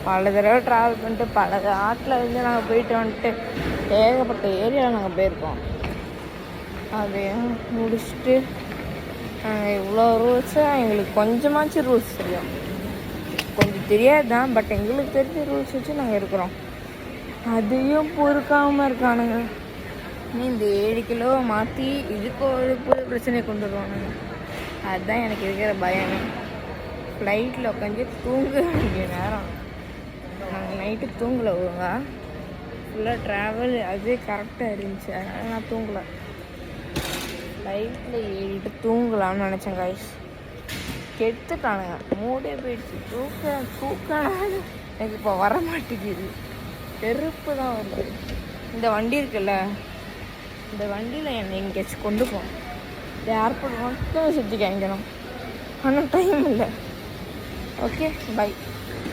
பல தடவை ட்ராவல் பண்ணிட்டு பல ஆட்டில் வந்து நாங்கள் போயிட்டு வந்துட்டு ஏகப்பட்ட ஏரியாவில் நாங்கள் போயிருக்கோம். அதையும் முடிச்சுட்டு இவ்வளோ ரூல்ஸாக எங்களுக்கு கொஞ்சமாச்சும் ரூல்ஸ் தெரியும். கொஞ்சம் தெரியாது தான், பட் எங்களுக்கு தெரிஞ்ச ரூல்ஸ் வச்சு நாங்கள் இருக்கிறோம். அதையும் பொறுக்காமல் இருக்கானுங்க. இந்த 7 கிலோவை மாற்றி இதுக்கு ஒரு புது பிரச்சனையை கொண்டு வருவானுங்க. அதுதான் எனக்கு இருக்கிற பயம். ஃப்ளைட்டில் உட்காந்து தூங்க வேண்டிய நேரம். நாங்கள் நைட்டு தூங்கலை ஒழுங்கா, ஃபுல்லாக ட்ராவல் அதுவே கரெக்டாக இருந்துச்சு. அதனால் நான் தூங்கலை. ஃப்ளைட்டில் ஏறிட்டு தூங்கலாம்னு நினச்சேன் கைஸ். கெடுத்துட்டானுங்க, மூடே போயிடுச்சு. தூக்கம் எனக்கு இப்போ வர மாட்டேங்குது. வெறுப்பு தான் வருது. இந்த வண்டி இருக்குல்ல, இந்த வண்டியில் என்னை எங்கேயாச்சும் கொண்டு போகணும். இந்த ஏர்போர்ட் மட்டும் சுற்றி காய்க்கணும். ஆனால் டைம் இல்லை. Okay, by.